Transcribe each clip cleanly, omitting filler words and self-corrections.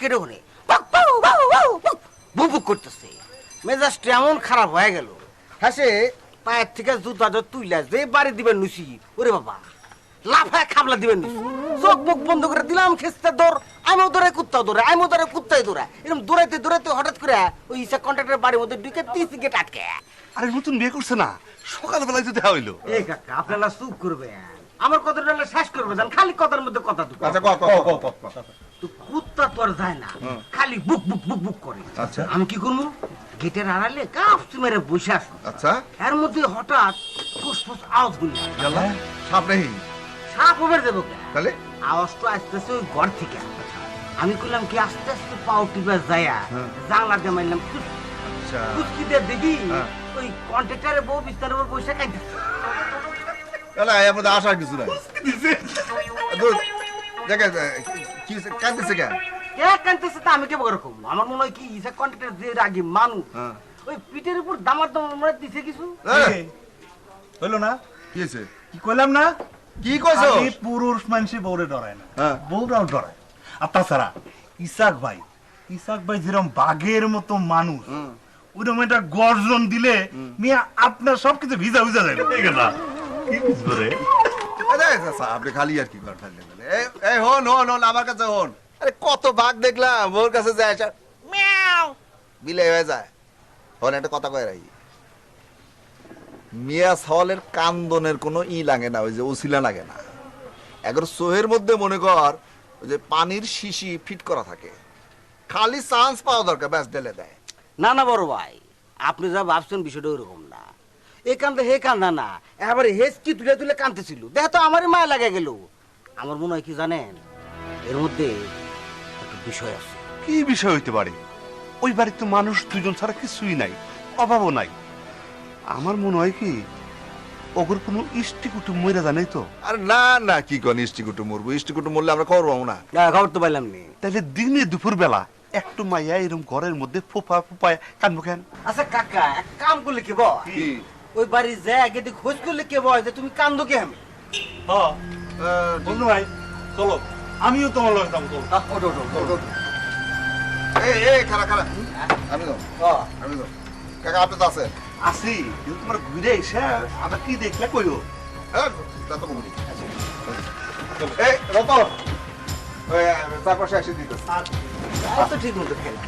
কেটে হলে বুক করতেছে, মেজাজটা এমন খারাপ হয়ে গেল। হ্যাঁ, সে পায়ের থেকে জুতা তুইলা যে বাড়ি দিবেন নুসি, ওরে বাবা লাফায় খাবলা দিবেন নুসি। চোখ মুখ বন্ধ করে দিলাম, খেসতে দৌড়, আমিও দৌড়াই কুত্তাও দৌড়ায়, আমিও দৌড়াই কুত্তাই দৌড়ায়। এরকম দৌড়াইতে দৌড়াইতে হঠাৎ করে ওই ইসা কন্ট্রাক্টরের বাড়ির মধ্যে ঢুকে তিসি গেট আটকে। আরে নতুন বিয়ে করছে না, সকালবেলায় যদি হইলো। এই কাকা আপনারা চুপ করবেন, আমার কথাটা শেষ করবে যান, খালি কথার মধ্যে কথা দুটো। আচ্ছা তো কুত্তা তো আর যায় না, খালি বুক বুক বুক বুক করে। আচ্ছা। আমি কি করবো, গেটের আড়ালে কাপসি মেরে বসে আসবো। আচ্ছা, এর মধ্যে হঠাৎ ফুসফুস আওয়াজ গুলি, গেল সাপ নেই সাপ ওভার দেবো কে? তাহলে আওয়াজটা আসতেছে ওই ঘর থেকে। আমি করলাম কি আস্তে আস্তে পাও টিপে যায়া জানলা দিয়ে মারলাম, আচ্ছা কুচকি দিয়ে দেখি হ্যাঁ। ওই কন্ট্রাক্টরের বউ বিস্তারের উপর বসে কাঁদতেছে। তাহলে এর মধ্যে আসার কিছু নাই। দূর, দেখে কি কাঁদতেছে কেন? কে কাঁদতেছে তা আমি কে ওরকম, আমার মনে হয় কি ইসা কন্ট্রাক্টর যে রাগি মানুষ, হ্যাঁ। ওই পিঠের উপর দামার দামার দিছে কিছু। হইলো না? কি হয়েছে? কি কইলাম না? কি কইছো? আমি পুরুষ মানুষে বউরে ডরায় না, হ্যাঁ। বউরাও ডরায়। আর তাছাড়া ইসাক ভাই যেরকম বাঘের মতো মানুষ, ওরকম একটা গর্জন দিলে মিয়া আপনার সবকিছু ভিজা ভিজা যাবে। ঠিক আছে? কি বুঝবো রে? আপনি খালি আর কি করেন? এই হন হন হন, আমার কাছে হন। আরে কত বাঘ দেখলাম, ওর কাছে যায় মিয়াও বিলে হয়ে যায়। হন একটা কথা কয় রাখি, মিয়া সওয়ালের কান্দনের কোনো লাগে না, ওই যে উসিলা লাগে না। এখন সোহের মধ্যে মনে কর ওই যে পানির শিশি ফিট করা থাকে, খালি চান্স পাওয়া দরকার, ব্যাস ঢেলে দেয়। না না বড় ভাই, আপনি যা ভাবছেন বিষয়টা ওরকম না। এ কান্দে হে কান্দা না, এবারে হেস কি তুলে তুলে কান্দতেছিল, দেখ তো আমারই মায়া লাগে গেল। আমার মনে হয় কি জানেন, এর মধ্যে একটা বিষয় আছে। কি বিষয় হইতে পারে? ওই বাড়িতে তো মানুষ দুজন ছাড়া কিছুই নাই, অভাবও নাই। আমার মনে হয় কি ওগুর কোনো ইষ্টি কুটুম মইরা জানাই তো। আর না না, কি কন ইষ্টিকুটু মরবো? ইষ্টিকুটু মরলে আমরা খবর পাবো না। না খবর তো পাইলাম নি। তাহলে দিনে দুপুর বেলা একটু মাইয়া এরকম ঘরের মধ্যে ফোপা ফোপায় কানবো কেন? আচ্ছা কাকা, এক কাম করলে কি বল, কি? ওই বাড়ি যায় গেটে খোঁজ করলে কে বয় যে তুমি কান্দো কে? আমি হ্যাঁ, বন্ধু ভাই চলো, আমিও তোমার লগে যাবো। চলো। ওটো ওটো ওটো। এই খারা খারা, আমি যাও আমি যাও। কাকা আপনি তো আছেন? আসি, কিন্তু তোমার ঘুরে এসে আমরা কি দেখলে কইও। হ্যাঁ, তা তো বলি। এই রতন, ওই চারপাশে এসে দিতেছে। তাই তো ঠিক মতো খেলা।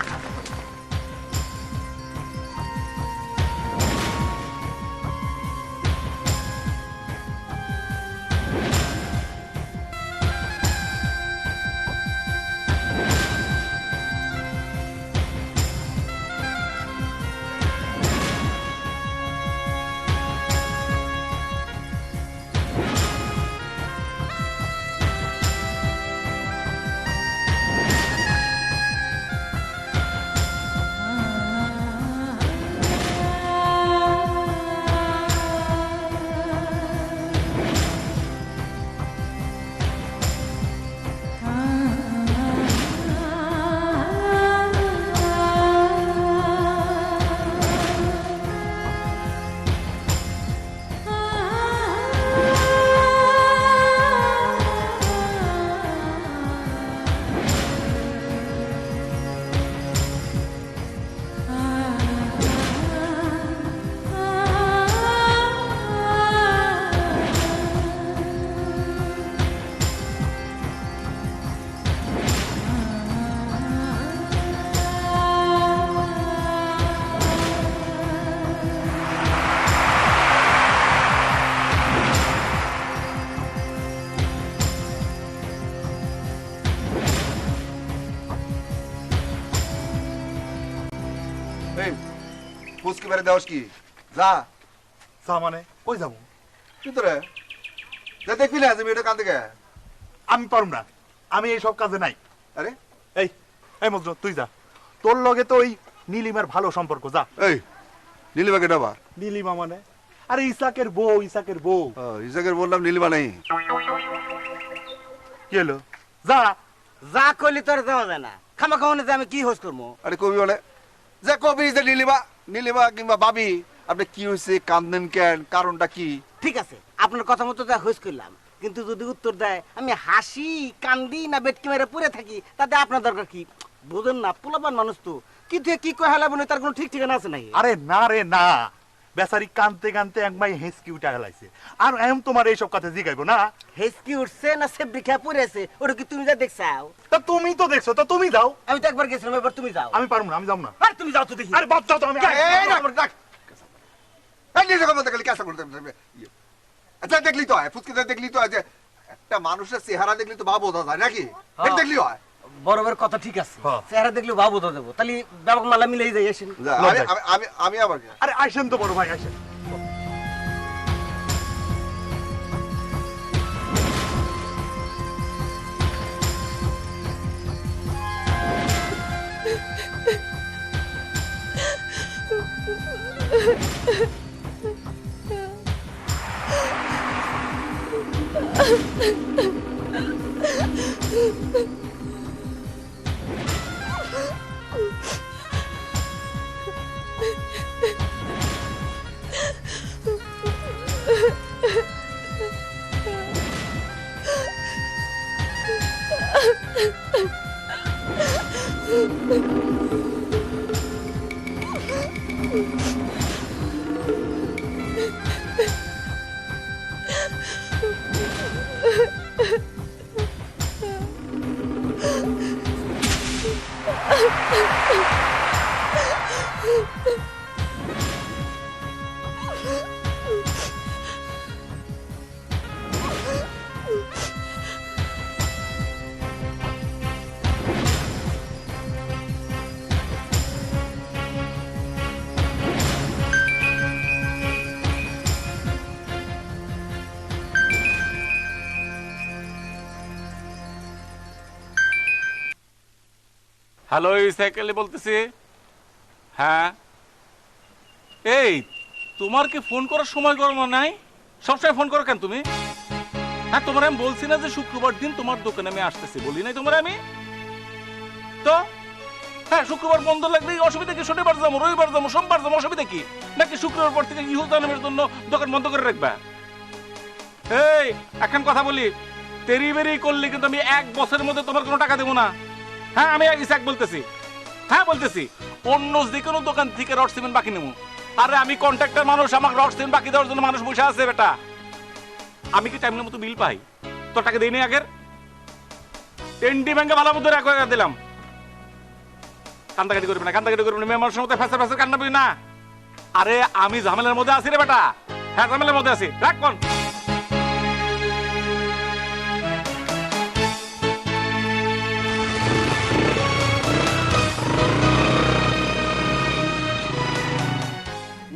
এই ফুসকি বেড়ে দেওয়াস কি? যা চা মানে কই যাবো? ভিতরে যা, দেখবি না যে মেয়েটা কাঁদে গে? আমি পারুম না, আমি এই সব কাজে নাই। আরে এই এই মজনু তুই যা, তোর লগে তো ওই নীলিমার ভালো সম্পর্ক, যা। এই নীলিমাকে ডাবা। নীলিমা মানে? আরে ইসাকের বউ, ইসাকের বউ। ইসাকের বললাম নীলিমা নেই। কি হলো? যা। যা কইলি তোর দেওয়া যায় না, খামা খাওয়ানে যে আমি কি হোস করবো? আরে কবি বলে যে কবি যে নীলিমা, নীলিমা কিংবা ভাবি আপনি কি হয়েছে, কান্দেন কেন, কারণটা কি? ঠিক আছে, আপনার কথা মতো যা হোস করলাম, কিন্তু যদি উত্তর দেয় আমি হাসি কান্দি না বেটকি মেরে পড়ে থাকি, তাতে আপনার দরকার কি? বুঝেন না পোলাপান মানুষ তো কি থেকে কি কয় হালাবো তার কোনো ঠিক ঠিকানা আছে নাকি? আরে না রে না, বেচারি কানতে কানতে একমাই হেসকি উঠা গেলাইছে, আর এম তোমার এইসব কথা জিগাইবো না? হেসকি উঠছে না সেবরি খেয়ে পড়ে আছে ওটা কি তুমি যা দেখছাও? তা তুমি তো দেখছো, তা তুমি যাও। আমি তো একবার গেছিলাম, এবার তুমি যাও। আমি পারবো না, আমি যাবো না। আর তুমি যাও তো দেখি। আরে বাদ যাও তো, আমি এই না, রাখ। এই নিজে কথা বলতে গেলে কেসা করতে হবে। আচ্ছা দেখলি তো হয়, ফুচকিতে দেখলি তো হয় যে একটা মানুষের চেহারা দেখলি তো ভাব বোঝা যায় নাকি? এই দেখলি হয়। বড়বের কথা ঠিক আছে, হ্যাঁ। চেহারা দেখলে ভাবো তো দেবো, তাহলে ব্যাপক মালা মিলেই যাই আসেন। যা, আমি আবার কি? আরে আইসেন তো বড় ভাই, আইসেন। হ্যালো, এই সাইকেলে বলতেছি। হ্যাঁ, এই তোমার কি ফোন করার সময় করো নাই? সবসময় ফোন করো কেন তুমি? হ্যাঁ, তোমার আমি বলছি না যে শুক্রবার দিন তোমার দোকানে আমি আসতেছি, বলি নাই তোমার আমি? তো হ্যাঁ, শুক্রবার বন্ধ লাগলে অসুবিধা কি? শনিবার যাবো, রবিবার যাবো, সোমবার যাবো, অসুবিধা কি? নাকি শুক্রবার পর থেকে ইহুদানের জন্য দোকান বন্ধ করে রাখবা? এই এখন কথা বলি, তেরি বেরি করলে কিন্তু আমি 1 বছরের মধ্যে তোমার কোনো টাকা দেবো না। হ্যাঁ, আমি ইসাক বলতেছি। হ্যাঁ বলতেছি, অন্য যে কোনো দোকান থেকে রড সিমেন্ট বাকি নেবো। আরে আমি কন্ট্রাক্টর মানুষ, আমাকে রড সিমেন্ট বাকি দেওয়ার জন্য মানুষ বসে আছে বেটা। আমি কি টাইমের মতো বিল পাই? তোর টাকা দিই নি আগের? টেন্ডি ব্যাংকে ভালো মতো রাখা দিলাম। কান্দাকাটি করবি না, কান্দাকাটি করবি না, মেয়ে মানুষের মতো ফ্যাসা ফ্যাসা কান্নাবি না। আরে আমি ঝামেলার মধ্যে আছি রে বেটা। হ্যাঁ, ঝামেলার মধ্যে আছি, রাখ কোন।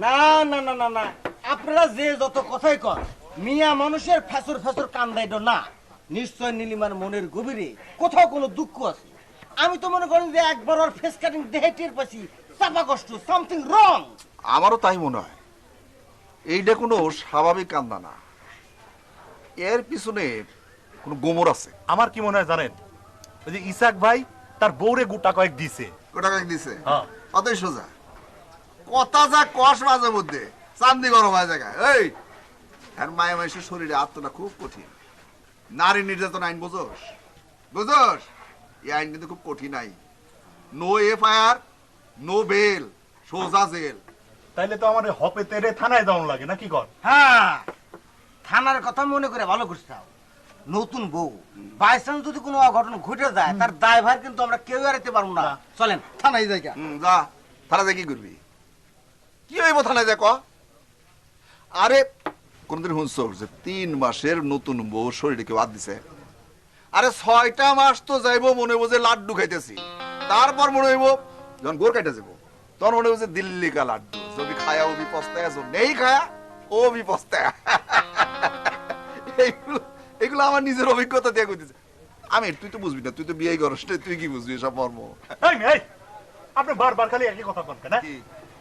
না না না না না, আপনারা যে যত কথাই কন, মিয়া মানুষের ফ্যাসর ফ্যাসর কান্দাইড না। নিশ্চয় নীলিমার মনের গভীরে কোথাও কোনো দুঃখ আছে। আমি তো মনে করেন যে একবার ওর ফেস কাটিং দেখে টের পাচ্ছি চাপা কষ্ট, সামথিং রং। আমারও তাই মনে হয়। এইটা কোনো স্বাভাবিক কান্দা না, এর পিছনে কোনো গোমর আছে। আমার কি মনে হয় জানেন, ওই যে ইসাক ভাই তার বউরে গোটা কয়েক দিছে। গোটা কয়েক দিছে, হ্যাঁ। অতই সোজা কথা। যা কষ মাঝে মধ্যে চান্দি গরম হয় জায়গায়। এই আর মায়া মানুষের শরীরে আত্মটা খুব কঠিন। নারী নির্যাতন আইন বোঝোস? বুঝোস? এই আইন কিন্তু খুব কঠিন আইন। নো এফআইআর, নো বেল, সোজা জেল। তাইলে তো আমার হপে তেরে থানায় যাওয়ার লাগে না, কি কর? হ্যাঁ, থানার কথা মনে করে ভালো করছাও। নতুন বউ বাইচান্স যদি কোনো অঘটন ঘটে যায়, তার দায়ভার কিন্তু আমরা কেউ এড়াতে পারবো না। চলেন থানায় যাই। যা, থানা যা কি করবি? কি হইব থানায় যা ক? আরে কোনদিন শুনছো যে 3 মাসের নতুন বউ শরীরে কেউ হাত দিছে? আরে 6টা মাস তো যাইবো মনে হইব যে লাড্ডু খাইতেছি। তারপর মনে হইব যখন গোর কাটা যাবো তখন মনে হইব যে দিল্লি কা লাড্ডু। যদি খায়া ও বিপস্তায়, যদি নেই খায়া ও বিপস্তায়। এগুলো আমার নিজের অভিজ্ঞতা দিয়ে কইতেছে। আমি, তুই তো বুঝবি না, তুই তো বিয়ে করস না, তুই কি বুঝবি এসব মর্ম? এই আপনি বারবার খালি একই কথা বলছেন। না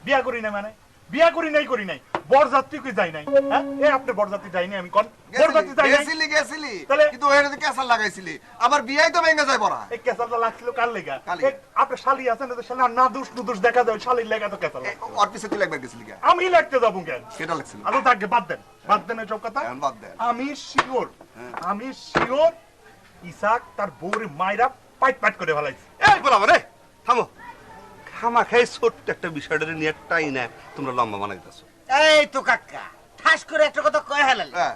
বিয়া করি না মানে বিয়া করি নাই বরযাত্রী কি যাই নাই? হ্যাঁ, এই আপনি বরযাত্রী যাইনি, আমি কোন বরযাত্রী যাই নাই? গেছিলি তাহলে কিন্তু ওখানে কেসাল লাগাইছিলি, আবার বিয়াই তো ভেঙে যায় পড়া। এই কেসালটা লাগছিল কার লেগা? কার লেগা? আপনি শালি আছেন না, শালা না দোষ নুদোষ দেখা যায়, শালির লেগা তো কেসাল। ওর পিছে তুই লাগবে গেছিলি কে? আমি লাগতে যাবো কেন? সেটা লাগছিল। আলো থাকবে, বাদ দেন এসব কথা। এখন বাদ দেন। আমি শিওর ইসাক তার বউরে মাইরা পাইট করে ফেলাইছে। এই বলা রে, খামা খাই ছোট্ট একটা বিষয়টা নিয়ে একটাই না তোমরা লম্বা বানাইতেছো। এই তো কাকা ঠাস করে একটা কথা কয়ে হেলাল। হ্যাঁ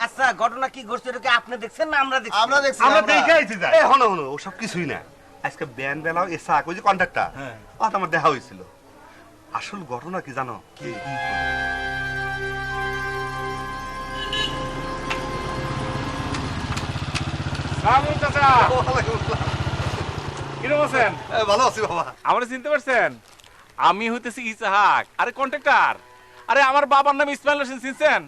আচ্ছা ঘটনা কি ঘটছে এটা কি আপনি দেখছেন না আমরা দেখছি? আমরা দেখছি আমরা আমরা। দেখে আইছি যাই। এ হনো হনো ওসব কিছুই না। আজকে ব্যান বেলাও এসা ওই যে কন্ট্রাক্টর হ্যাঁ। আমার দেখা হয়েছিল। আসল ঘটনা কি জানো? কি সালাম চাচা, কিরকম আছেন? এ, ভালো আছি বাবা। আমারে চিনতে পারছেন? আমি হইতেছি ইসাহাক, আরে কন্ট্রাক্টর। আরে আমার বাবার নাম ইসমাইল হোসেন, চিনছেন?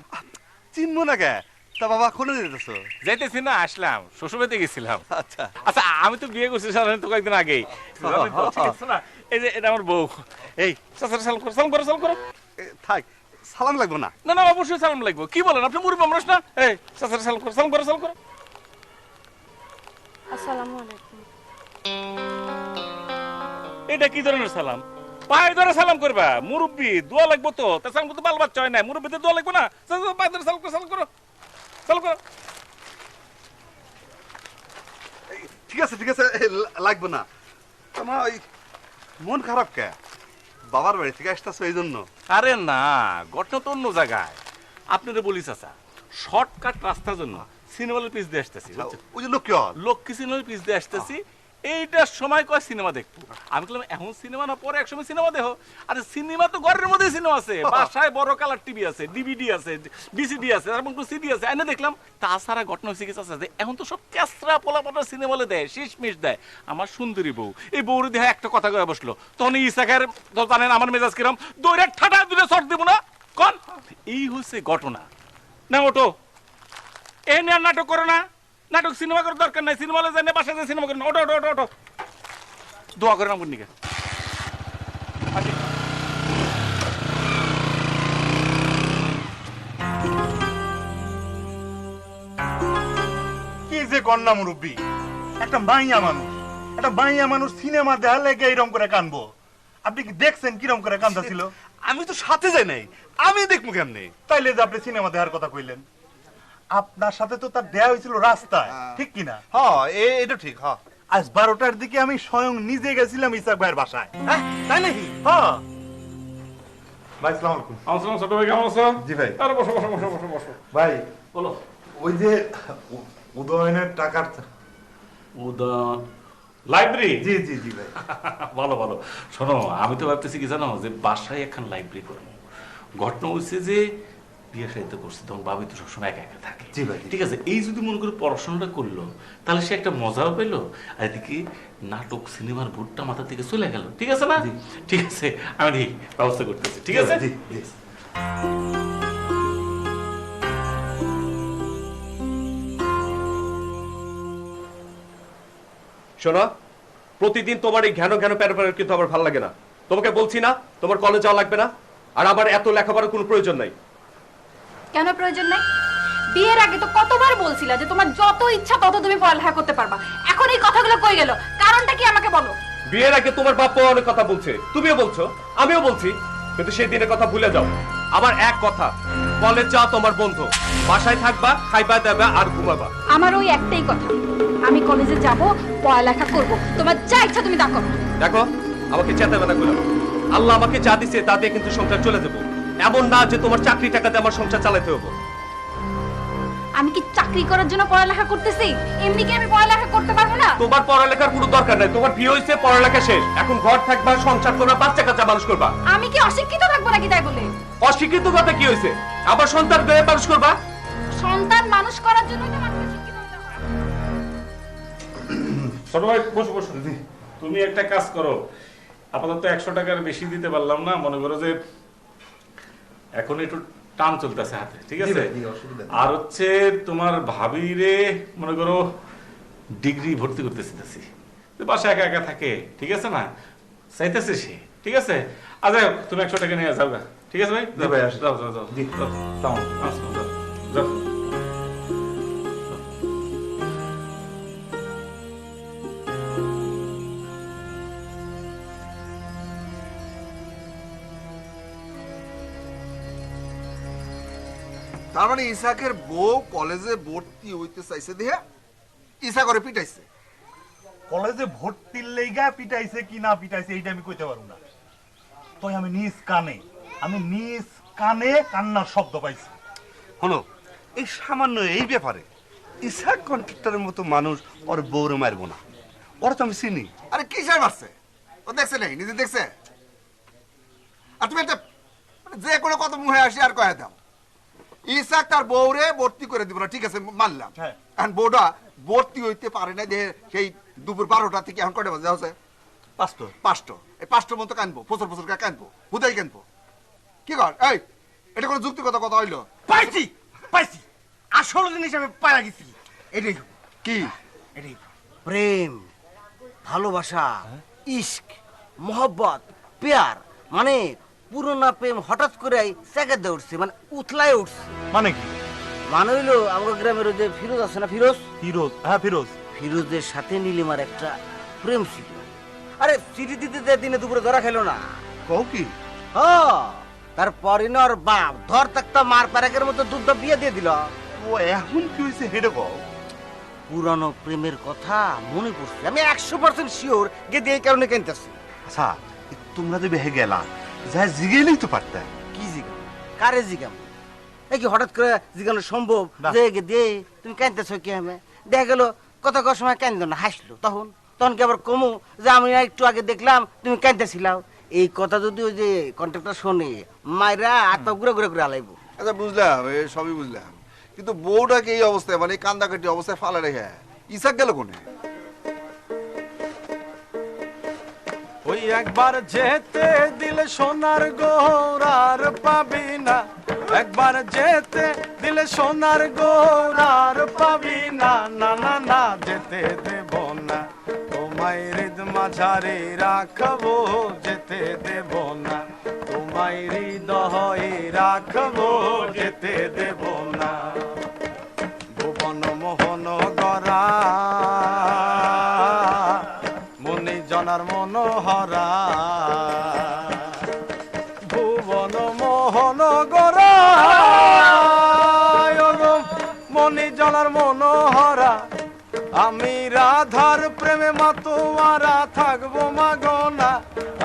চিনবো না কে? তা বাবা কোনে যেতেছো? যাইতেছি না, আসলাম শ্বশুরবাড়িতে গেছিলাম। আচ্ছা আচ্ছা আমি তো বিয়ে করছি সাধারণত কয়েকদিন আগেই। জানেন তো, ঠিক আছে না? এই যে এটা আমার বউ। এই চাচা সালাম করো, সালাম করো, সালাম করো। এ, থাক সালাম লাগবো না। না না অবশ্যই সালাম লাগবে। কি বলেন আপনি মুরব্বী মানুষ না? এই চাচা সালাম করো, সালাম করো, সালাম করো। আসসালামু আলাইকুম। এটা কি ধরনের সালাম? পায়ে ধরে সালাম করবা, মুরব্বী দোয়া লাগবো তো। তা সালাম করতে বাল বাচ্চা হয় না, মুরব্বীতে দোয়া লাগবো না? পায়ে ধরে সালাম করো, সালাম করো, সালাম করো। ঠিক আছে ঠিক আছে, এ, লাগবো না। আমার ওই মন খারাপ কে? বাবার বাড়ি থেকে আসতেছো এই জন্য? আরে না, ঘটনা তো অন্য জায়গায়। আপনারা বলি চাচা, শর্টকাট রাস্তার জন্য সিনেমার পিস দিয়ে আসতেছি। ওই যে লোক কি লক্ষ্মী সিনেমার পিস দিয়ে আসতেছি। এইটার সময় কয় সিনেমা দেখবো। আমি বললাম এখন সিনেমা না, পরে একসময় সিনেমা দেখো। আরে সিনেমা তো ঘরের মধ্যে সিনেমা আছে, বাসায় বড় কালার টিভি আছে, ডিভিডি আছে, বিসিডি আছে, এবং সিডি আছে, এনে দেখলাম। তাছাড়া ঘটনা হচ্ছে কিছু আছে, এখন তো সব ক্যাসরা পোলাপাটার সিনেমা দেয়, শেষমেশ দেয়। আমার সুন্দরী বউ, এই বউরে দেহে একটা কথা কয়ে বসলো, তখন ইসাকের তো জানেন আমার মেজাজ কিরম, দৌড়ে ঠাটা দূরে শর্ট দিব না কন। এই হচ্ছে ঘটনা। না ওটো, এ নিয়ে আর নাটক করো না। নাটক সিনেমা করার দরকার নাই, সিনেমা হলে জানে বাসায় যায় সিনেমা করেন। ওটো ওটো ওটো ওটো, দোয়া করেন আমার নিকে। কি যে কন্যা মুরব্বী, একটা মাইয়া মানুষ সিনেমা দেখা লেগে এইরকম করে কানবো? আপনি কি দেখছেন কিরকম করে কান্দা ছিল? আমি তো সাথে যাই নাই, আমি দেখবো কেমনে? তাইলে যে আপনি সিনেমা দেখার কথা কইলেন, আপনার সাথে তো তার দেয়া হয়েছিল রাস্তায়, ঠিক কিনা? হ্যাঁ এটা ঠিক। হ্যাঁ আজ 12টার দিকে আমি স্বয়ং নিজে গেছিলাম ইসাক ভাইয়ের বাসায়। হ্যাঁ তাই নাকি? হ্যাঁ ভাই আসসালামু আলাইকুম। আমার ছোট ভাই কেমন আছো? জি ভাই। আরে বসো বসো বসো বসো বসো। ভাই বলো। ওই যে উদয়নের টাকার, উদয়ন লাইব্রেরি? জি জি জি ভাই। ভালো ভালো। শোনো আমি তো ভাবতেছি কি জানো, যে বাসায় একখান লাইব্রেরি করবো। ঘটনা হচ্ছে যে বিয়ে সাহিত্য করছে, তখন ভাবি তো সবসময় একা একা থাকে। জি ভাই। ঠিক আছে, এই যদি মনে করে পড়াশোনাটা করলো, তাহলে সে একটা মজাও পেলো, আর এদিকে নাটক সিনেমার ভুটটা মাথা থেকে চলে গেল। ঠিক আছে না? ঠিক আছে, আমি দেখি ব্যবস্থা করতেছি। ঠিক আছে। জি জি। শোনো, প্রতিদিন তোমার এই ঘ্যানো ঘ্যানো প্যারাপ্যারা কিন্তু আমার ভালো লাগে না। তোমাকে বলছি না তোমার কলেজ যাওয়া লাগবে না, আর আমার এত লেখাপড়ার কোনো প্রয়োজন নাই। কেন প্রয়োজন নাই? বিয়ের আগে তো কতবার বলছিলা যে তোমার যত ইচ্ছা তত তুমি পড়ালেখা করতে পারবা। এখন এই কথাগুলো কই গেল? কারণটা কি আমাকে বলো। বিয়ের আগে তোমার বাপ অনেক কথা বলছে, তুমিও বলছো, আমিও বলছি, কিন্তু সেই দিনের কথা ভুলে যাও। আমার এক কথা, কলেজ যাওয়া তোমার বন্ধু, বাসায় থাকবা, খাইবা দাবা আর ঘুমাবা। আমার ওই একটাই কথা, আমি কলেজে যাব, পড়ালেখা করব, তোমার যা ইচ্ছা তুমি তা করো। দেখো, আমাকে চেতাবে না গুলো। আল্লাহ আমাকে যা দিছে তা দিয়ে কিন্তু সংসার চলে যাবো। এমন না যে তোমার চাকরি টাকা দিয়ে আমার সংসার চালাতে হবে। আমি কি চাকরি করার জন্য পড়ালেখা করতেছি? এমনি কি আমি পড়ালেখা করতে পারবো না? তোমার পড়ালেখার কোনো দরকার নাই, তোমার বিয়ে হয়েছে, পড়ালেখা শেষ, এখন ঘর থাকবা, সংসার করবা, বাচ্চা কাচ্চা মানুষ করবা। আমি কি অশিক্ষিত থাকবো নাকি তাই বলে? অশিক্ষিত কথা কি হয়েছে? আবার সন্তান পেয়ে মানুষ করবা। সন্তান মানুষ করার জন্যই তো মানুষকে শিক্ষিত হতে হয়। ছোট ভাই বসো বসো। তুমি একটা কাজ করো, আপাতত 100 টাকার বেশি দিতে পারলাম না, মনে করো যে এখন একটু টান চলতেছে হাতে। ঠিক আছে, আর হচ্ছে তোমার ভাবিরে মনে করো ডিগ্রি ভর্তি করতে চাইতেছি, বাসা একা একা থাকে। ঠিক আছে না, চাইতেছে সে। ঠিক আছে, আচ্ছা তুমি 100 টাকা নিয়ে যাও গা। ঠিক আছে ভাই, যাও যাও যাও যাও যাও যাও যাও। তার মানে ইসাকের বউ কলেজে ভর্তি হইতে চাইছে দিয়ে ইসা করে পিটাইছে। কলেজে ভর্তির লেগা পিটাইছে কি না পিটাইছে এইটা আমি কইতে পারবো না। তো আমি নিজ কানে কান্নার শব্দ পাইছি। শোনো, এই সামান্য এই ব্যাপারে ইসাক কন্ট্রাক্টরের মতো মানুষ ওর বউরে মারবো না। ওরা তো আমি চিনি। আরে কিসের মারছে? ও দেখছে নাকি, নিজে দেখছে? আর তুমি একটা মানে যে কোনো কথা মুখে আসি আর কয়ে দাও ইসাক তার বউরে ভর্তি করে দিব না, ঠিক আছে মানলাম। হ্যাঁ। এখন বউটা ভর্তি হইতে পারে না, যে সেই দুপুর 12টা থেকে এখন কয়টা বাজে হচ্ছে? 5টা। এই 5টার মতো কানবো, ফসর কানবো, হুদাই কানবো। কি কর এই, এটা কোনো যুক্তিগত কথা হইলো? পাইছি পাইছি, আসল জিনিস আমি পাইয়া গেছি। এটাই কি? এটাই প্রেম, ভালোবাসা, ইশক, মোহব্বত, পেয়ার। মানে পুরোনা প্রেম হঠাৎ করে চেকে উঠছে, মানে উথলায় উঠছে। মানে কি? মানে হইলো আমার গ্রামের ওই যে ফিরোজ আছে না, ফিরোজ, হ্যাঁ ফিরোজ। ফিরোজের সাথে নীলিমার একটা প্রেম ছিল। আরে চিঠি দিতে যে দিনে দুপুরে ধরা খেলো না। কও কি? তারপরে না ওর বাপ ধর তাকতা মার প্যারাকের মতো দুধ বিয়ে দিয়ে দিল। ও এখন কি হয়েছে হেডে কও? পুরানো প্রেমের কথা মনে পড়ছে, আমি 100% শিওর গেদি এই কারণে কিনতেছি। আচ্ছা, তোমরা যে বেহে গেলা, যা জিগেলেই তো পারতে। কি জিগাম, কারে জিগাম? এই কি হঠাৎ করে জিগানো সম্ভব? না। যে গেদি তুমি কানতেছ কি? আমি দেখা গেল কথা কর সময় কান্দ না, হাসলো, তখন কি আবার কমু যে আমি একটু আগে দেখলাম তুমি কানতেছিলাও? এই কথা যদি ওই যে কন্ট্রাক্টর শোনে, মাইরা আত্মা ঘুরে ঘুরে ঘুরে আলাইবো। আচ্ছা বুঝলাম, এ সবই বুঝলাম, কিন্তু বউটাকে এই অবস্থায় মানে কান্দাকাটি অবস্থায় ফালা রেখে ইসাক গেল কোনে? ওই একবার যেতে দিলে সোনার গৌরার পাবি না, একবার যেতে দিলে সোনার গৌরার পাবি না, না না না যেতে দেব না, তোমায় হৃদ মাঝারে রাখবো, যেতে দেব না, তোমায় হৃদয়ে রাখবো, যেতে দেব না। ভুবন মোহন গরা মনি জনার মনোহরা, ভুবন মোহন গরা মনি জনার মনোহরা, আমি রাধার প্রেমে মাতোয়ারা থাকবো মাগনা,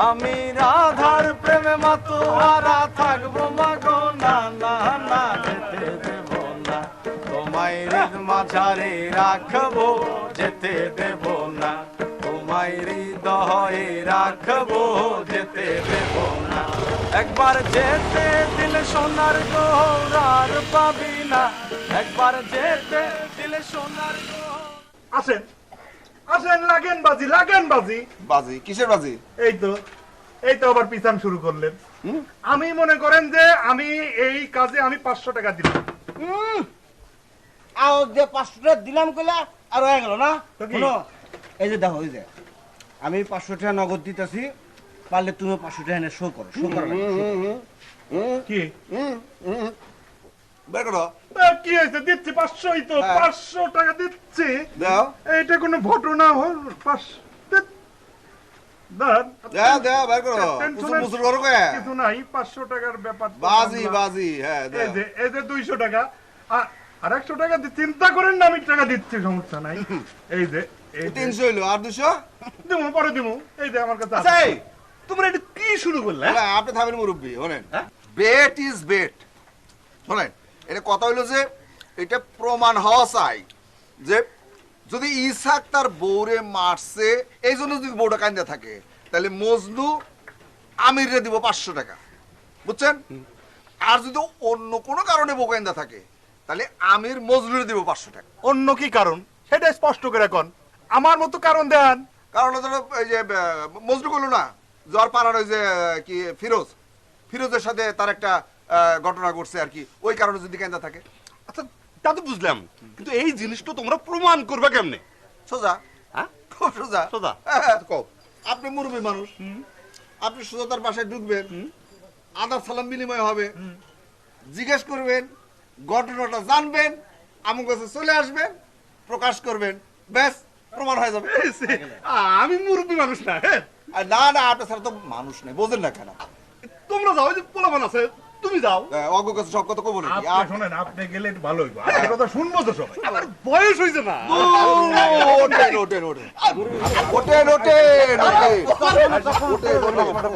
আমি রাধার প্রেমে মাতোয়ারা থাকবো মাগনা, না না যেতে দেব না, তোমায় হৃদ মাঝারে রাখবো, যেতে দেব না, তোমায় হৃদয়ে রাখবো, যেতে দেব না। একবার যেতে দিলে সোনার গৌরার পাবি না, একবার যেতে দিলে সোনার গৌর। আসেন আসেন, লাগেন বাজি। বাজি? কিসের বাজি? এই তো আবার পিছান শুরু করলেন। আমি মনে করেন যে আমি এই কাজে আমি 500 টাকা দিলাম। আও যে 500 টাকা দিলাম কইলা আর হয়ে গেল না? তো কি? শোনো, এই যে দেখো, এই যে আমি 500 টাকা নগদ দিতেছি, পারলে তুমি 500 টাকা এনে শো করো, শো করো। কি বের করো। কি হয়েছে? দিচ্ছি 500ই তো, হ্যাঁ। 500 টাকা দিচ্ছি। দাও এইটা কোনো ঘটনা হল? 500 দাঁড়ান, দাও দাও, বের করো। টেনশনের মুসুর করো কে? কিছু নাই, 500 টাকার ব্যাপার তো বাজি মানলাম। বাজি, হ্যাঁ দাও। এই যে 200 টাকা আর 100 টাকা চিন্তা করেন না, আমি টাকা দিচ্ছি, সমস্যা নাই। এই যে 300 হইলো, আর 200? দিমু, পরে দিমু। এই যে আমার কাছে আচ্ছা, আছে। এই তোমরা এটা কি শুরু করলে? না, আপনি থামেন মুরব্বী, শোনেন, বেট ইজ বেট। শোনেন, এটা কথা হইলো যে এটা প্রমাণ হওয়া চাই যে যদি ইসাক তার বউরে মারছে এই জন্য যদি বউটা কান্দা থাকে, তাহলে মজনু আমিরে দিব 500 টাকা, বুঝছেন? আর যদি অন্য কোনো কারণে বউ কান্দা থাকে, তাহলে আমির মজনুরে দিব 500 টাকা। অন্য কি কারণ সেটা স্পষ্ট করে কোন, আমার মতো কারণ দেন। কারণ ধরো এই যে মজনু করলো না, জ্বর পাড়ার ওই যে কি ফিরোজের সাথে তার একটা ঘটনা ঘটছে আর কি, ওই কারণে যদি কান্দা থাকে। আচ্ছা, তা তো বুঝলাম, কিন্তু এই জিনিসটা তোমরা প্রমাণ করবে কেমনে? সোজা, হ্যাঁ? খুব সোজা। সোজা? হ্যাঁ। কও। আপনি মুরব্বী মানুষ, আপনি সোজা তার বাসায় ঢুকবেন, আদাব সালাম বিনিময় হবে, জিজ্ঞেস করবেন, ঘটনাটা জানবেন, আমার কাছে চলে আসবেন, প্রকাশ করবেন, ব্যাস প্রমাণ হয়ে যাবে। আমি মুরব্বী মানুষ না, হ্যাঁ। আর না না, আপনার ছাড়া তো মানুষ নেই, বোঝেন না কেন? তোমরা যাও, যে পোলাপান আছে তুমি যাও। অজ্ঞ কাছে সব কথা কবো নাকি? আপনি শোনেন, আপনি গেলে একটু ভালো হইবো। আপনার কথা শুনবো তো সবাই। আমার বয়স হয়েছে না। ওঠেন ওঠেন ওঠেন ওঠেন ওঠেন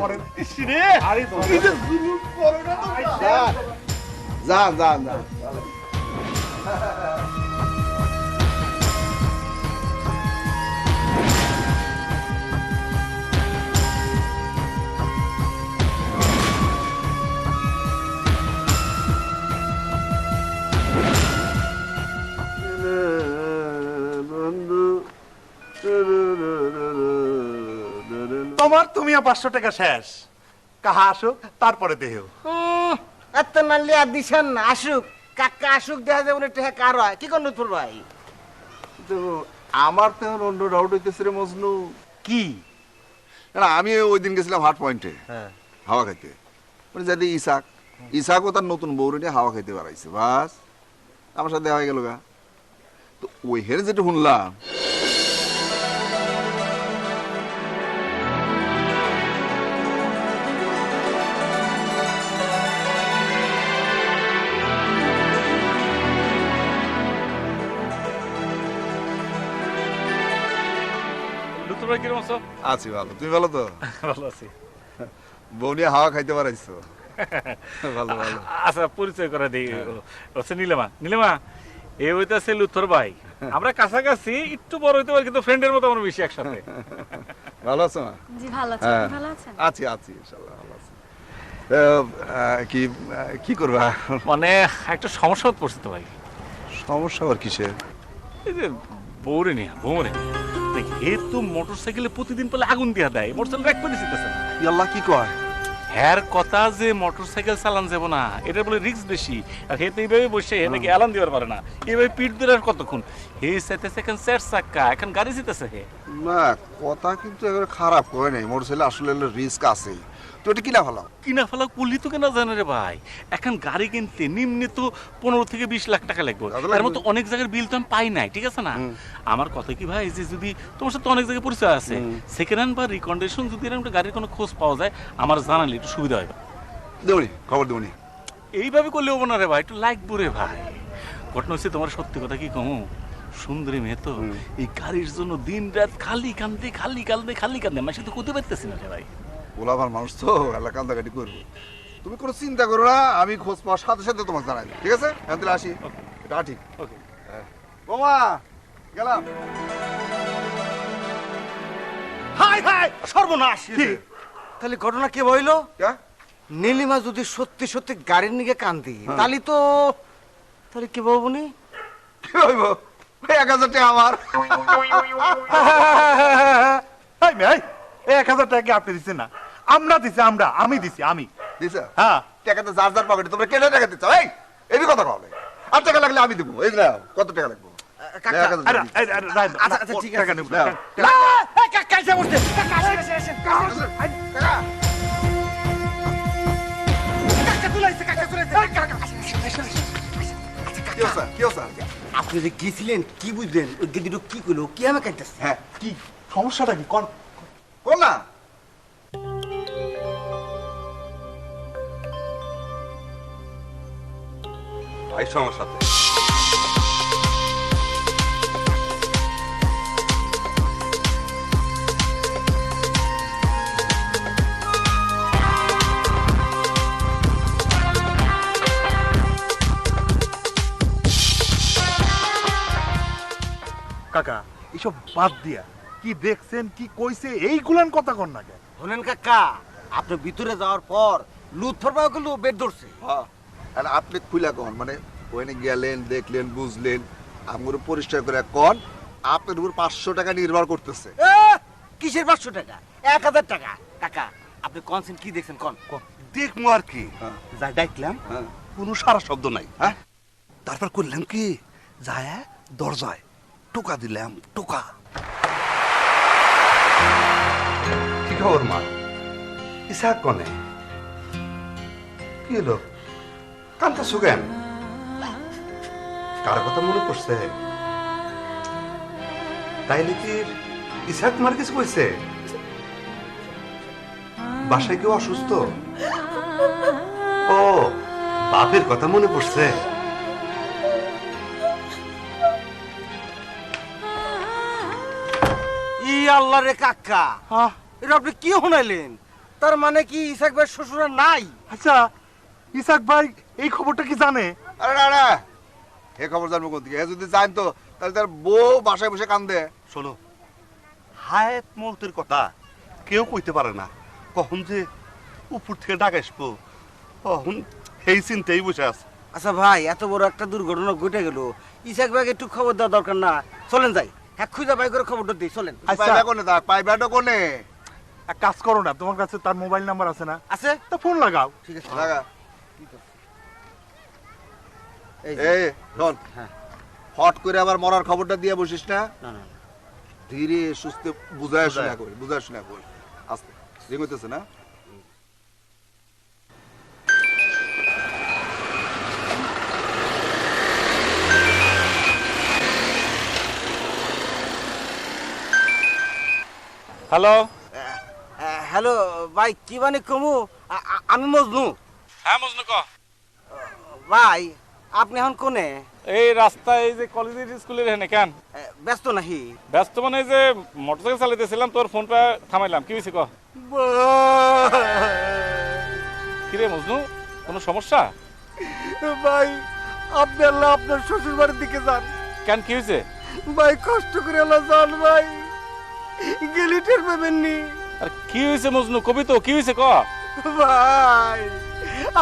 ওঠেন ইসরে, তুমি যে জুলুম করো না তো। যান যান যান। তোমার তুমি 500 টাকা শেষ। কাহা আসুক তারপরে দেহ। এত নালি আর দিছেন না, আসুক কাকা আসুক, দেখা যাবে উনি টেহা কার হয়। কি করুন তোর ভাই? তো আমার তো এখন অন্য ডাউট হইতেছে রে মজনু। কি? না আমি ওই দিন গেছিলাম হাট পয়েন্টে হাওয়া খাইতে, মানে যদি ইসাকও তার নতুন বউরে নিয়ে হাওয়া খাইতে বাড়াইছে, বাস আমার সাথে দেখা হয়ে গেল গা। তো ওই হেরে যেটা শুনলাম, লুতুর ভাই কিরকম আছো? আছি ভালো, তুমি ভালো তো? ভালো আছি। বউ নিয়ে হাওয়া খাইতে বাড়াইছো, ভালো ভালো। আচ্ছা পরিচয় করে দিই, হচ্ছে নীলিমা। নীলিমা এ হইতেছে লুথর ভাই। আমরা কাছাকাছি, একটু বড় হইতে পারি কিন্তু ফ্রেন্ডের মতো আমরা বেশি একসাথে। ভালো আছো মা? জি ভালো আছি, হ্যাঁ। আপনি ভালো আছেন? আছি আছি ইনশাআল্লাহ ভালো আছি। কি কি করবা? মানে একটা সমস্যা পড়ছে তো ভাই। সমস্যা আবার কিসের? এই যে বউরে নিয়ে হে তো মোটরসাইকেলে প্রতিদিন পেলে আগুন দিয়া দেয়, মোটরসাইকেল ব্যাক করে দিতেছে না। আল্লাহ কি কয়? হ্যার কথা যে মোটরসাইকেল চালান যাব না, এটা বলে রিস্ক বেশি। আর হে তো এইভাবে বসে হে নাকি অ্যালার্ম দিবার পারে না, এইভাবে পিঠ ধরে আর কতক্ষণ। হে চাইতেছে এখন 4 চাক্কা, এখন গাড়ি জিতেছে হে। না কথা কিন্তু একেবারে খারাপ কয় নাই, মোটরসাইকেল আসলে রিস্ক আছে। তো এটা কিনা ভালো কিনা ফেলা করলি তো কেনা জানে রে ভাই। এখন গাড়ি কিনতে নিম্নে তো 15 থেকে 20 লাখ টাকা লাগবে। এর মতো অনেক জায়গার বিল তো আমি পাই নাই, ঠিক আছে না? আমার কথা কি ভাই, যে যদি তোমার সাথে অনেক জায়গায় পরিচয় আছে, সেকেন্ড হ্যান্ড বা রিকন্ডিশন যদি এরকম একটা গাড়ির কোনো খোঁজ পাওয়া যায়, আমার জানালে একটু সুবিধা হয়। দেবনি, খবর দেবনি। এইভাবে করলে হবো না রে ভাই, একটু লাগবো রে ভাই। ঘটনা হচ্ছে, তোমার সত্যি কথা কি কমু, সুন্দরী মেয়ে তো এই গাড়ির জন্য দিন রাত খালি কান্দে খালি কান্দে খালি কান্দে, আমি শুধু করতে পারতেছি না রে ভাই। ওলাভার মানুষ তো এলাকা কান্দাকাটি করবো। তুমি কোনো চিন্তা করো না, আমি খোঁজ পাওয়ার সাথে সাথে তোমাকে জানাই দেব, ঠিক আছে? এখন তাহলে আসি, এটা ঠিক। ওকে বোমা গেলাম। হাই হাই সর্বনাশ! তাহলে ঘটনা কি হইলো? কে? নীলিমা যদি সত্যি সত্যি গাড়ির নিকে কান্দি, তাহলে কি বলবো নি? কি হইব? 1000 টাকা আমার। এই মেয়ে, 1000 টাকা কি আপনি দিচ্ছেন না? আমরা দিছি, আমি দিছি, আমি। দিছে? হ্যাঁ। টাকা তো যার যার পকেটে, তোমরা কেটে টাকা দিচ্ছ? এই কথা কবে? আর টাকা লাগলে আমি দেবো। এই নাও, কত টাকা লাগবে? কাকা, 1000 টাকা দিচ্ছি। আচ্ছা আচ্ছা ঠিক আছে। টাকা নেব। নাও। কাকা এসে বসছে। কাকা আসেন। কাকা তুলাইছে, কাকা তুলাইছে। কাকা আসেন। কি হচ্ছে? কি হচ্ছে? আপনি যে গেছিলেন কি বুঝলেন? ওই গেদিটো কি করলো? কি আমি কাটতেছে? হ্যাঁ, কি সমস্যাটা কি? কোন কোন না? ভাই আমার সাথে। কাকা এসব বাদ দিয়া কি দেখছেন, কি কইছে, এইগুলান কথা কন না কেন? শোনেন কাকা, আপনি ভিতরে যাওয়ার পর লুৎফর বাবু কিন্তু বেড ধরছে। হ্যাঁ, আর আপনি খুলে কন, মানে ওখানে গেলেন, দেখলেন, বুঝলেন, আমার পরিষ্কার করে কন, আপনার উপর 500 টাকা নির্ভর করতেছে। কিসের 500 টাকা? 1000 টাকা। কাকা আপনি কনসেন্ট কি দেখছেন? কন দেখবো আর কি, যা ডাকলাম হ্যাঁ। কোনো সারা শব্দ নাই। হ্যাঁ? তারপর করলাম কি, যায় দরজায় টোকা দিলাম, টোকা। কি খবর মা? ইসাক কনে? কি হলো, কান্তা সুগেন? কার কথা মনে পড়ছে? তাইলে কি ইসাক মার কিছু কইছে? বাসায় কেউ অসুস্থ? ও বাপের কথা মনে পড়ছে। ই আল্লাহ রে কাকা, এটা আপনি কি শুনাইলেন? তার মানে কি ইসাক ভাই শ্বশুর আর নাই? আচ্ছা ইসাক ভাই এই খবরটা কি জানে? আরে না না, এ খবর জানবো কোন দিকে? যদি জানতো তাহলে তার বউ বাসায় বসে কান্দে। শোনো, হায়াত মৌতের কথা কেউ কইতে পারে না, কখন যে উপর থেকে ডাক আসবো কখন এই চিন্তাই বসে আছে। আচ্ছা ভাই, এত বড় একটা দুর্ঘটনা ঘটে গেল, ইসাক ভাইকে একটু খবর দেওয়া দরকার না? চলেন যাই, হ্যাঁ খুঁজে বাই করে খবরটা দিই, চলেন। আচ্ছা পাইবা কোনে তা? পাইবাটা কোনে? এক কাজ করো না, তোমার কাছে তার মোবাইল নাম্বার আছে না? আছে, তা ফোন লাগাও। ঠিক আছে। লাগা। এই যে, এই শোন, হ্যাঁ। হট করে আবার মরার খবরটা দিয়ে বসিস না। না না, ধীরে সুস্থে বুঝায় শোনা কই, বুঝায় শোনা কই। আস্তে রিং হইতেছে না? হ্যালো। হ্যালো ভাই, কি মানে কমু? আমি মজনু। হ্যাঁ মজনু ক। ভাই আপনি এখন কোনে? এই রাস্তায়, এই যে কলেজের স্কুলের এখানে কেন ব্যস্ত নাহি? ব্যস্ত মানে এই যে মোটরসাইকেল চালাইতেছিলাম, তোর ফোনটা থামাইলাম। কি হয়েছে ক? কিরে মজনু, কোনো সমস্যা? ভাই আপনি আল্লাহ আপনার শ্বশুর বাড়ির দিকে যান। কেন, কি হয়েছে? ভাই কষ্ট করে আল্লাহ যান ভাই, গেলি টের পাবেননি। আর কি হয়েছে মজনু, কবি তো কি হয়েছে ক? ভাই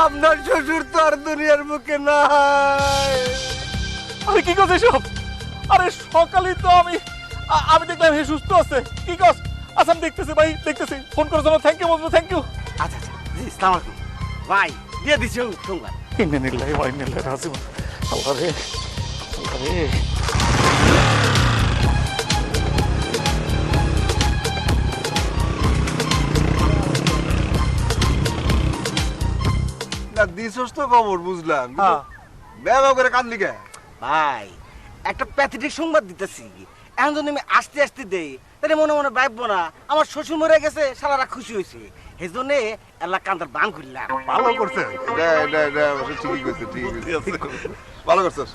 আপনার শ্বশুর তো আর দুনিয়ার মুখে নাই। আরে কি করছে সব? আরে সকালেই তো আমি দেখলাম হে সুস্থ আছে। কি কস? আচ্ছা আমি দেখতেছি ভাই, দেখতেছি। ফোন করার জন্য thank you Majnu, thank you. আচ্ছা আচ্ছা জি, আসসালামু আলাইকুম ভাই, দিয়ে দিছি সংবাদ। ইন্নালিল্লাহি ওয়া ইন্না ইলাইহি রাজিউন। আল্লাহ রে, আল্লাহ রে। না দিছস তো খবর বুঝলাম, হ্যাঁ। ব্যবহার করে কান্দলি কে? ভাই একটা প্যাথেটিক সংবাদ দিতেছি, এখন যদি আমি আস্তে আস্তে দেই তাহলে মনে মনে ভাববো না আমার শ্বশুর মরে গেছে, সারারা খুশি হয়েছে। সেই জন্য এলা কান্দার বান করলাম। ভালো করছে। ঠিকই কইছে, ঠিকই কইছে। ভালো করছস।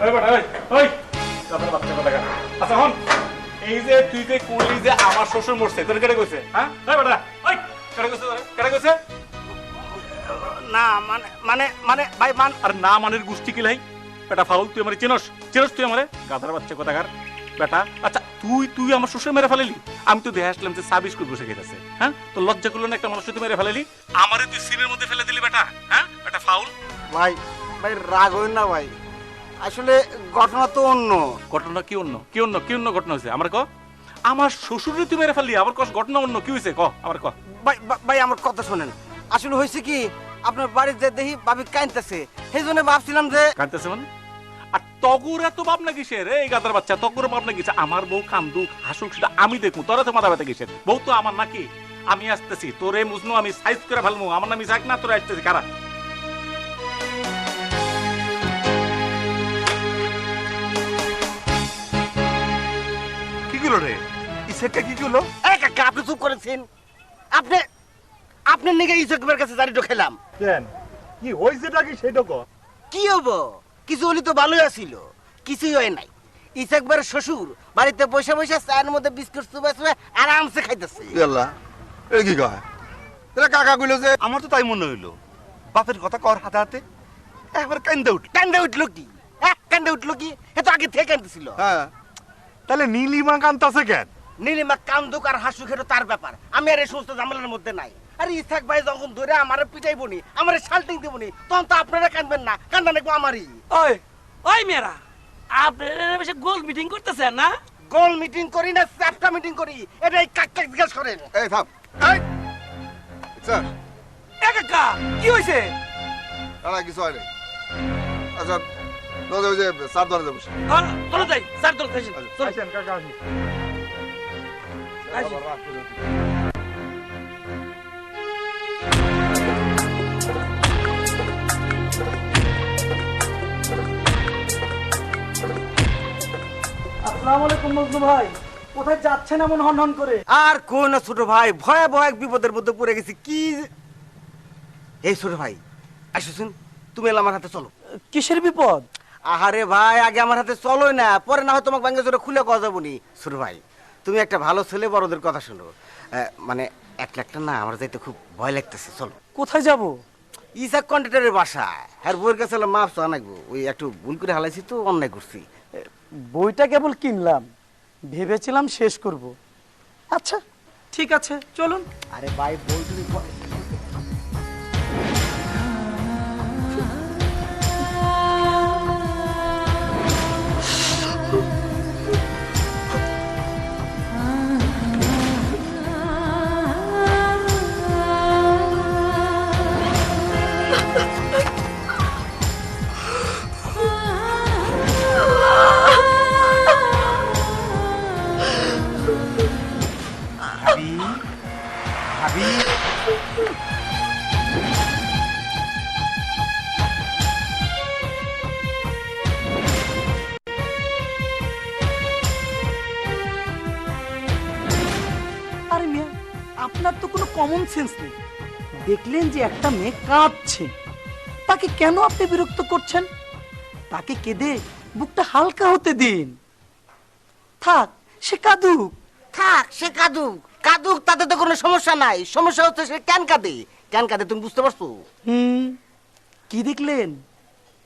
ওই বেটা, ওই আপনার বাচ্চা কথা কেন? আচ্ছা হন, এই যে তুই যে করলি যে আমার শ্বশুর মরছে, তোর কেটে কইছে? হ্যাঁ ওই বেটা, ওই কেটে কইছে, কেটে কইছে? না মানে মানে মানে ভাই মান। আর না মানের গোষ্ঠী কি লাই? বেটা ফাউল, তুই আমারে চিনস? চিনস তুই আমারে? গাধার বাচ্চা কোথাকার বেটা। আচ্ছা তুই আমার শ্বশুর মেরে ফেলালি? আমি তো দেখে আসলাম যে চা বিস্কুট বসে খেতেছে। হ্যাঁ, তো লজ্জা করলো না একটা মানুষ তুই মেরে ফেলালি? আমারে তুই সিনের মধ্যে ফেলে দিলি বেটা। হ্যাঁ বেটা ফাউল। ভাই ভাই রাগ হইন না ভাই, আসলে ঘটনা তো অন্য। ঘটনা কি অন্য? কি অন্য? কি অন্য ঘটনা হয়েছে আমার ক? আমার শ্বশুরে তুই মেরে ফেললি, আবার কস ঘটনা অন্য কি হয়েছে ক? আমার ক। ভাই আমার কথা শোনেন, আসলে হয়েছে কি, আপনার বাড়ির যে দেখি ভাবি কাঁদতেছে, সেই জন্য ভাবছিলাম যে। কাঁদতেছে মানে? আর তগুর এত ভাবনা কিসের? এই গাদার বাচ্চা, তগুর ভাবনা কিসের? আমার বউ কান্দুক হাসুক সেটা আমি দেখবো, তোরা তো মাথা ব্যথা কিসের? বউ তো আমার নাকি? আমি আসতেছি, তোরে মুজনু আমি সাইজ করে ফেলবো। আমার নাম ইসাক না, তোরা আসতেছি কারা? কি করলো রে? ইসাকটা কি করলো? এই কাকা আপনি চুপ করেছেন, আপনি নিগে ইসকের কাছে জারি ঢোকাইলাম কেন? কি হয়েছেটা কি সেটা কর। কি হবো? কিছু হলি তো ভালোই আছিল, কিছুই হয় নাই। ইসাকবার শ্বশুর বাড়িতে বসে বসে চায়ের মধ্যে বিস্কুট চুবে চুবে আরামসে খাইতেছে। আল্লাহ, এটা কি কয়? এটা কাকা কইলো যে আমার তো তাই মনে হইলো, বাপের কথা কর হাতে হাতে একবার কান্দে উঠ। কান্দে উঠলো কি? কান্দে উঠলো কি? এ তো আগে থেকে কান্দছিল। হ্যাঁ তাহলে নীলিমা কান্তাছে কেন? নীলিমা কান্দুক আর হাসু খেটো তার ব্যাপার, আমি আর এই সমস্ত ঝামেলার মধ্যে নাই। আরে ইসাক ভাই যখন ধরে আমারে পিটাইবনি, আমারে শাল্টিং দিবনি, তখন তো আপনারা কাঁদবেন না, কান্দা নাকবো আমারই। ওই ওই মেয়েরা, আপনারা বেশি গোল মিটিং করতেছেন না? গোল মিটিং করি না চ্যাপ্টা মিটিং করি, এটাই কাক কাক জিজ্ঞাসা করেন। এই থাম। এই স্যার, এ কাকা, কি হয়েছে? দাঁড়া, কিছু হয় নাই। আচ্ছা, ওই যে স্যার ধরে যাবো। চলো যাই, স্যার চলো যাই, চলো। আসেন কাকা আসেন। আসি। আসসালামু আলাইকুম মজনু ভাই, কোথায় যাচ্ছেন এমন হন হন করে? আর কোন না ছোট ভাই, ভয়াবহ এক বিপদের মধ্যে পড়ে গেছি। কি এই ছোট ভাই, আসুন তুমি এলে আমার হাতে চলো। কিসের বিপদ? আহারে ভাই, আগে আমার হাতে চলোই না, পরে না হয় তোমাকে ব্যাঙ্গে জোরে খুলে কথা যাবো নি। ছোট ভাই, তুমি একটা ভালো ছেলে, বড়দের কথা শোনো। মানে একলা একটা না, আমার যাইতে খুব ভয় লাগতেছে, চলো। কোথায় যাব? ইসাক কন্ট্রাক্টরের বাসায়, আর বইয়ের কাছে মাপ চা নাকবো। ওই একটু ভুল করে হালাইছি তো, অন্যায় করছি। বইটা কেবল কিনলাম, ভেবেছিলাম শেষ করব। আচ্ছা ঠিক আছে, চলুন। আরে ভাই, বই তুমি ভাবি ভাবি আরে মিয়া, আপনার তো কোনো কমন সেন্স নেই। দেখলেন যে একটা মেয়ে কাঁদছে, তাকে কেন আপনি বিরক্ত করছেন? তাকে কেঁদে বুকটা হালকা হতে দিন। থাক, সে কাঁদুক। থাক, সে কাঁদুক কাঁদুক, তাতে তো কোনো সমস্যা নাই। সমস্যা হচ্ছে সে কেন কাঁদে, কেন কাঁদে তুমি বুঝতে পারছো? কি দেখলেন?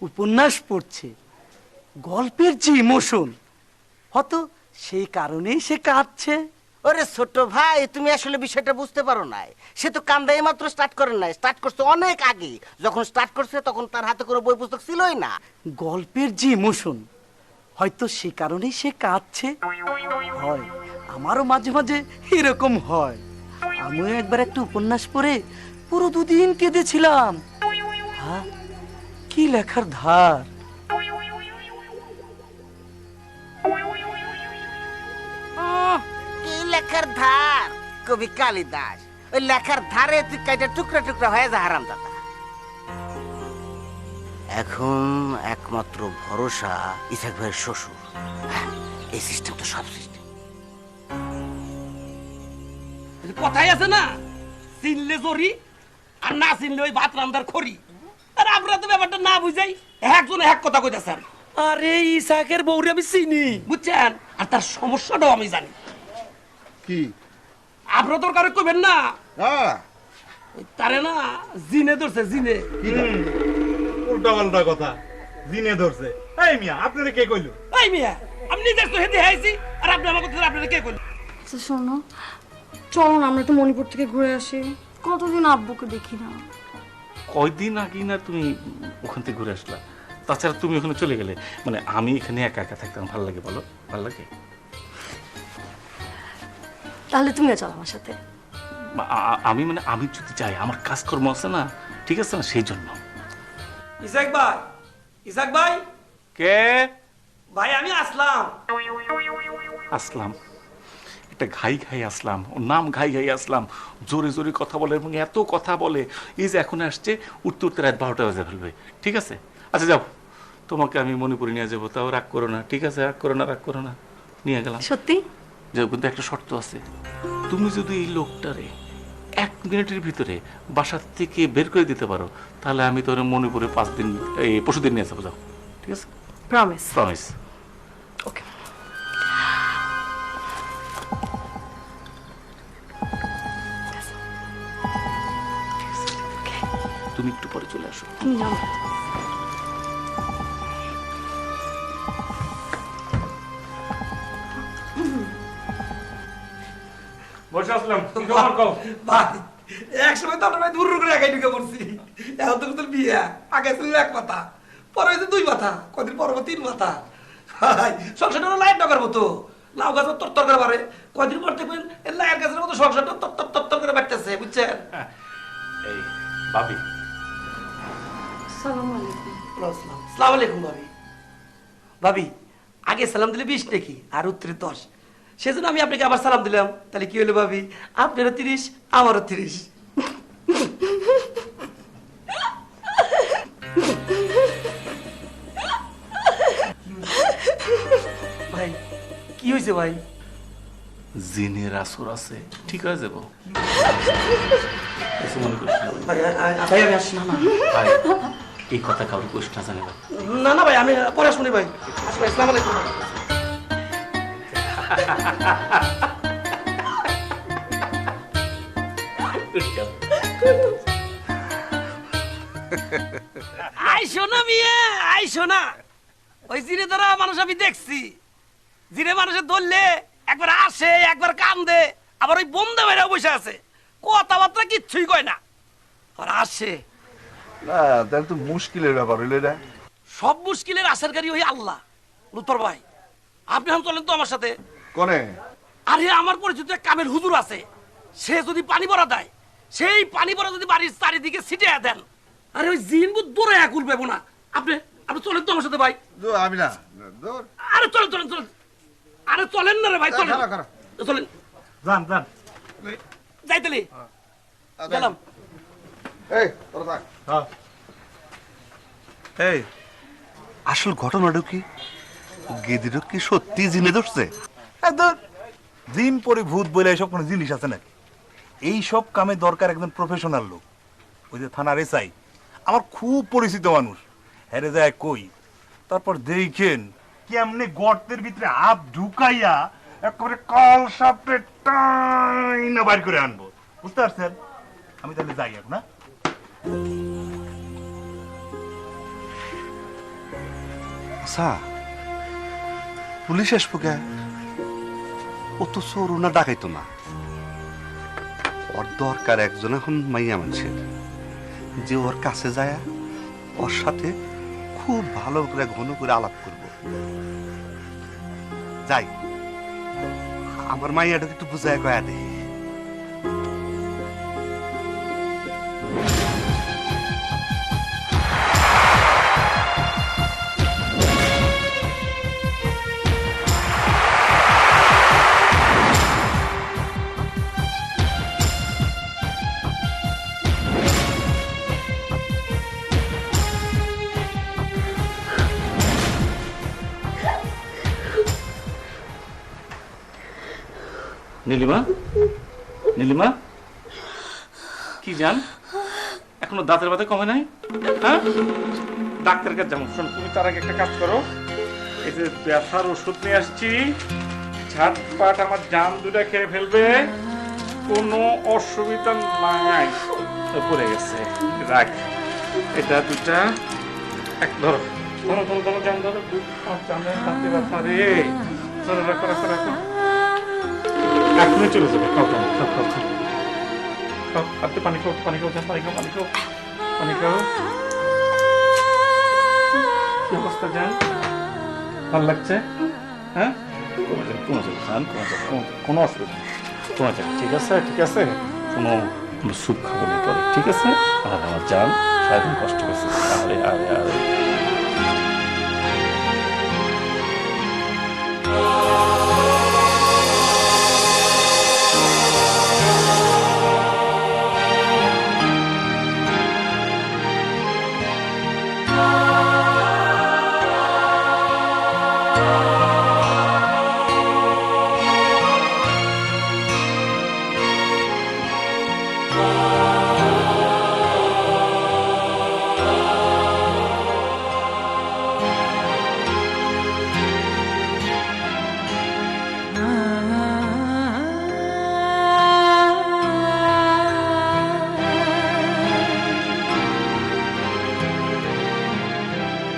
উপন্যাস পড়ছে, গল্পের যে ইমোশন, হয়তো সেই কারণেই সে কাঁদছে। ওরে ছোট ভাই, তুমি আসলে বিষয়টা বুঝতে পারো নাই। সে তো কান্দা মাত্র স্টার্ট করে নাই, স্টার্ট করছে অনেক আগে। যখন স্টার্ট করছে তখন তার হাতে কোনো বই পুস্তক ছিলই না। গল্পের যে ইমোশন, হয়তো সে কারণেই সে কাঁদছে। হয়, আমারও মাঝে মাঝে এরকম হয়। আমিও একবার একটা উপন্যাস পড়ে পুরো দুদিন কেঁদেছিলাম। হ্যাঁ, কি লেখার ধার! কি লেখার ধার! কবি কালিদাস। ওই লেখার ধারে তুই কাইটা টুকরা টুকরা হয়ে যা হারাম দাদা। এখন একমাত্র ভরসা ইসাক ভাইয়ের শ্বশুর। হ্যাঁ, এই সিস্টেম তো সব সিস্টেম। কথাই আছে না, চিনলে জরি আর না চিনলে ওই ভাত রান্দার খড়ি। আর আমরা তো ব্যাপারটা না বুঝাই একজন এক কথা কইতাছেন। আরে ইসাকের বউরে আমি চিনি, বুঝছেন? আর তার সমস্যাটাও আমি জানি। কি আপনারা তো কারো কইবেন না, হ্যাঁ, তারে না জিনে ধরছে, জিনে। উল্টা পাল্টা কথা, জিনে ধরছে। এই মিয়া, আপনারা কে কইলো? এই মিয়া, আমি নিজের তো হেঁটে আইছি, আর আপনি আমার কথা আপনারা কে কইলেন? আচ্ছা শোনো, চলো না আমরা একটু মণিপুর থেকে ঘুরে আসি। কতদিন আব্বুকে দেখি না। কয়দিন আগে না তুমি ওখান থেকে ঘুরে আসলা? তাছাড়া তুমি ওখানে চলে গেলে, মানে আমি এখানে একা একা থাকতাম, ভালো লাগে বলো? ভালো লাগে? তাহলে তুমিও চলো আমার সাথে। আমি মানে আমি যদি যাই, আমার কাজকর্ম আছে না, ঠিক আছে না, সেই জন্য। ইসাক ভাই, ইসাক ভাই। কে? ভাই আমি আসলাম। আসলাম? একটা ঘাই ঘাই আসলাম, ওর নাম ঘাই ঘাই আসলাম। জোরে জোরে কথা বলে এবং এত কথা বলে, এই যে এখন আসছে, উঠতে উঠতে রাত 12টা বাজে ফেলবে। ঠিক আছে, আচ্ছা যাও, তোমাকে আমি মণিপুরে নিয়ে যাবো। তাও রাগ করো না, ঠিক আছে? রাগ করো না, রাগ করো না। নিয়ে গেলাম। সত্যি? যাও, কিন্তু একটা শর্ত আছে। তুমি যদি এই লোকটারে 1 মিনিটের ভিতরে বাসার থেকে বের করে দিতে পারো, তাহলে আমি তোর মণিপুরে 5 দিন, এই পরশুদিন নিয়ে যাবো। যাও, ঠিক আছে? প্রমিস। প্রমিস। ওকে। তুমি একটু পরে চলে আসো। তুমি যাও। বসে আসলাম কি খবর কও ভাই এক সময় তো আমরা ভাই দূর করে একাই ঢুকে পড়ছি এখন তো তোর বিয়ে আগে ছিল এক মাথা পরে হয়েছে 2 মাথা কদিন পর 3 মাথা ভাই সংসারটা লাইট নগর মতো লাউ গাছ তর করে পারে কদিন পর দেখবেন এই লাইট গাছের মতো সংসারটা তর করে বাড়তেছে বুঝছেন? এই ভাবি আসসালামু আলাইকুম। সালাম আলাইকুম ভাবি। ভাবি আগে সালাম দিলে 20 নাকি আর উত্তরে 10, সেজন্য আমি আপনাকে আবার সালাম দিলাম। তাহলে কি হলো ভাবি, আপনারও 30 আমারও 30। ভাই কি হয়েছে ভাই? জিনের আসর আছে ঠিক হয়ে যাবো কিছু মনে করিস না ভাই। ভাই আমি আসি না। ভাই এই কথা কাউকে করিস না জানি ভাই। না ভাই আমি পরে শুনি ভাই। আসলে আসসালামু আলাইকুম। আইসো না মিয়া আইসো না। ওই জিরে ধরা মানুষ আমি দেখছি, জিরে মানুষের ধরলে একবার আসে একবার কান্দে, আবার ওই বন্ধে বাইরে বসে আছে, কথাবার্তা কিচ্ছুই কয় না, আর আসে। না তাহলে তো মুশকিলের ব্যাপার হইলো এটা। সব মুশকিলের আসারকারী ওই আল্লাহ। লুৎফর ভাই আপনি এখন চলেন তো আমার সাথে। কোনে? আরে আমার পরিচিত এক কামেল হুজুর আছে, সে যদি পানি ভরা দেয়, সেই পানি ভরা যদি বাড়ির চারিদিকে ছিটিয়ে দেন, আরে ওই জিন বুধ দূরে একুল পেবো না। আপনি আপনি চলেন তো আমার সাথে ভাই। আমি না দূর। আরে চলেন চলেন চলেন। আরে চলেন না রে ভাই, চলেন চলেন যান যান। যাইতেলি গেলাম। এই তোরা থাক। হ্যাঁ। এই আসল ঘটনাটা কি? গেদির কি সত্যি জিনে ধরছে? একদম জিন পরে ভূত বলে এসব কোনো জিনিস আছে নাকি? এই সব কামে দরকার একজন প্রফেশনাল লোক। ওই যে থানার এসআই আমার খুব পরিচিত মানুষ, হেরে যায় কই, তারপর দেখেন কেমনে গর্তের ভিতরে হাত ঢুকাইয়া একেবারে কল সাপটে টাইনা বাইর করে আনবো, বুঝতে পারছেন? আমি তাহলে যাই এখন। না আচ্ছা পুলিশ আসবো কে? ও তো চোর না ডাকাইতো না। ওর দরকার একজন এখন মাইয়া মানুষের, যে ওর কাছে যায় ওর সাথে খুব ভালো করে ঘন করে আলাপ করব। যাই আমার মাইয়াটাকে একটু বুঝায় কয়া দে। নীলিমা, নীলিমা কি জান এখনো দাঁতের ব্যথা কমে নাই? হ্যাঁ ডাক্তারের কাছে যাবো। শোন তুমি তার আগে একটা কাজ করো, এই যে ব্যথার ওষুধ নিয়ে আসছি, ঝাটপাট আমার জাম দুটা খেয়ে ফেলবে, কোনো অসুবিধা নাই। পড়ে গেছে, রাখ এটা দুটা, এক ধরো ধরো ধরো ধরো জাম ধরো, জামের দাঁতে ব্যথা রে, ধরো রাখো রাখো রাখো, এখনই চলে যাবে। খাও খাও খাও খাও খাও খাও, আপনি পানি খাও পানি খাও পানি খাও পানি খাও পানি খাও। কি অবস্থা জান, ভালো লাগছে? হ্যাঁ কমে যাবে কমে যাবে জান, কমে যাবে, কোনো অসুবিধা নেই, কমে যাবে। ঠিক আছে ঠিক আছে, কোনো সুখ খাবো না পরে, ঠিক আছে? আর আমার জান সারাদিন কষ্ট করছে। আরে আরে আরে